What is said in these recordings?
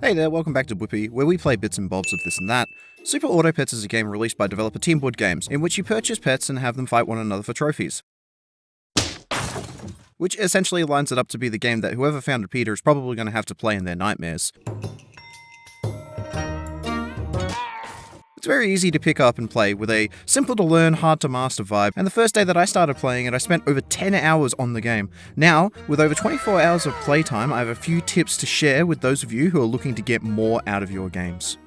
Hey there, welcome back to Whippy, where we play bits and bobs of this and that. Super Auto Pets is a game released by developer Teamwood Games, in which you purchase pets and have them fight one another for trophies. Which essentially lines it up to be the game that whoever founded Peter is probably going to have to play in their nightmares. It's very easy to pick up and play with a simple to learn, hard to master vibe, and the first day that I started playing it, I spent over 10 hours on the game. Now, with over 24 hours of playtime, I have a few tips to share with those of you who are looking to get more out of your games.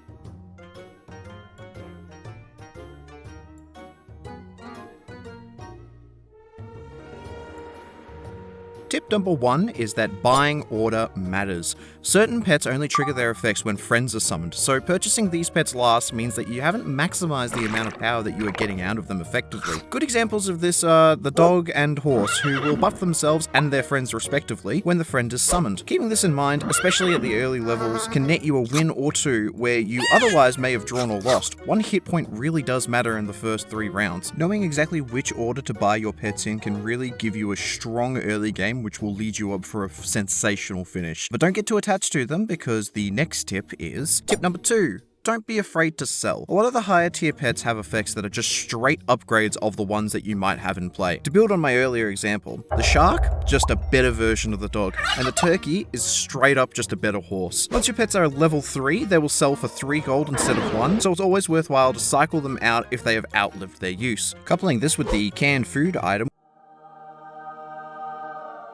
Tip number 1 is that buying order matters. Certain pets only trigger their effects when friends are summoned, so purchasing these pets last means that you haven't maximized the amount of power that you are getting out of them effectively. Good examples of this are the dog and horse, who will buff themselves and their friends respectively when the friend is summoned. Keeping this in mind, especially at the early levels, can net you a win or two where you otherwise may have drawn or lost. One hit point really does matter in the first 3 rounds. Knowing exactly which order to buy your pets in can really give you a strong early game which will lead you up for a sensational finish. But don't get too attached to them, because the next tip is tip number 2. Don't be afraid to sell. A lot of the higher tier pets have effects that are just straight upgrades of the ones that you might have in play. To build on my earlier example, the shark, just a better version of the dog, and the turkey is straight up just a better horse. Once your pets are level 3, they will sell for 3 gold instead of 1, so it's always worthwhile to cycle them out if they have outlived their use. Coupling this with the canned food item,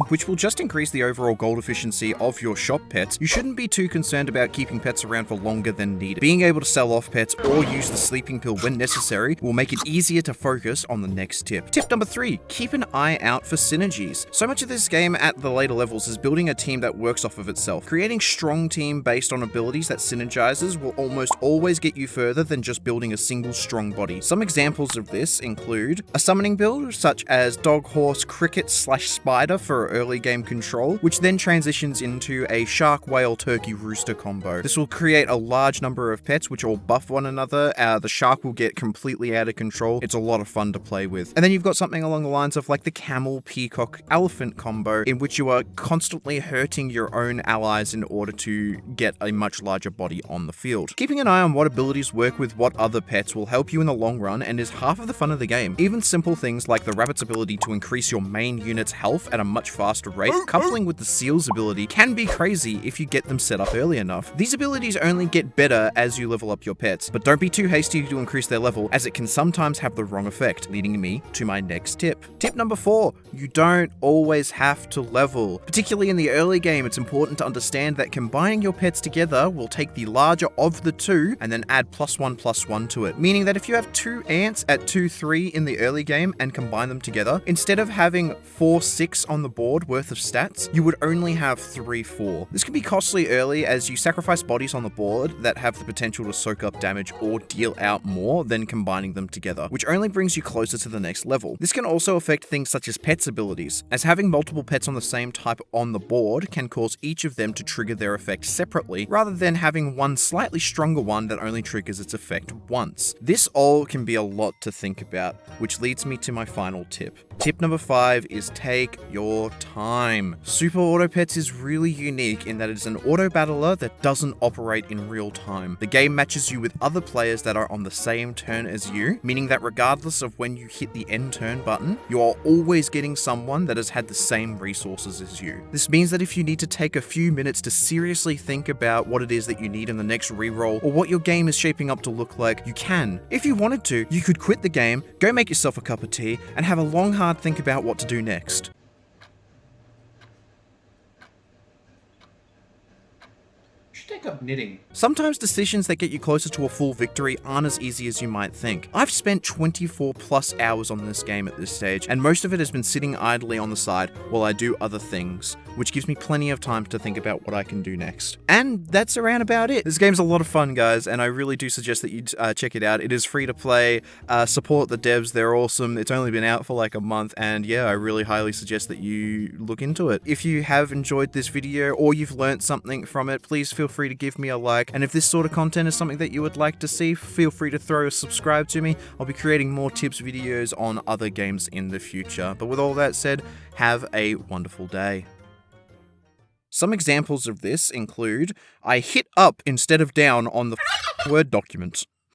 which will just increase the overall gold efficiency of your shop pets, you shouldn't be too concerned about keeping pets around for longer than needed. Being able to sell off pets or use the sleeping pill when necessary will make it easier to focus on the next tip. Tip number 3, keep an eye out for synergies. So much of this game at the later levels is building a team that works off of itself. Creating strong team based on abilities that synergizes will almost always get you further than just building a single strong body. Some examples of this include a summoning build such as dog, horse, cricket / spider for early game control, which then transitions into a shark, whale, turkey, rooster combo. This will create a large number of pets which all buff one another. The shark will get completely out of control. It's a lot of fun to play with. And then you've got something along the lines of like the camel, peacock, elephant combo, in which you are constantly hurting your own allies in order to get a much larger body on the field. Keeping an eye on what abilities work with what other pets will help you in the long run and is half of the fun of the game. Even simple things like the rabbit's ability to increase your main unit's health at a much faster rate, coupling with the seal's ability, can be crazy if you get them set up early enough. These abilities only get better as you level up your pets, but don't be too hasty to increase their level, as it can sometimes have the wrong effect, leading me to my next tip. Tip number 4, you don't always have to level. Particularly in the early game, it's important to understand that combining your pets together will take the larger of the two and then add +1/+1 to it, meaning that if you have 2 ants at 2/3 in the early game and combine them together, instead of having 4/6 on the board worth of stats, you would only have 3/4. This can be costly early as you sacrifice bodies on the board that have the potential to soak up damage or deal out more than combining them together, which only brings you closer to the next level. This can also affect things such as pets' abilities, as having multiple pets on the same type on the board can cause each of them to trigger their effect separately, rather than having one slightly stronger one that only triggers its effect once. This all can be a lot to think about, which leads me to my final tip. Tip number 5 is take your time. Super Auto Pets is really unique in that it is an auto battler that doesn't operate in real time. The game matches you with other players that are on the same turn as you, meaning that regardless of when you hit the end turn button, you are always getting someone that has had the same resources as you. This means that if you need to take a few minutes to seriously think about what it is that you need in the next reroll or what your game is shaping up to look like, you can. If you wanted to, you could quit the game, go make yourself a cup of tea, and have a long hard think about what to do next. Take up knitting. Sometimes decisions that get you closer to a full victory aren't as easy as you might think. I've spent 24+ hours on this game at this stage, and most of it has been sitting idly on the side while I do other things, which gives me plenty of time to think about what I can do next. And that's around about it. This game's a lot of fun, guys, and I really do suggest that you check it out. It is free to play. Support the devs, they're awesome. It's only been out for like a month, and yeah, I really highly suggest that you look into it. If you have enjoyed this video or you've learned something from it, please feel free to give me a like, and if this sort of content is something that you would like to see, feel free to throw a subscribe to me. I'll be creating more tips videos on other games in the future. But with all that said, have a wonderful day. Some examples of this include, I hit up instead of down on the Word document.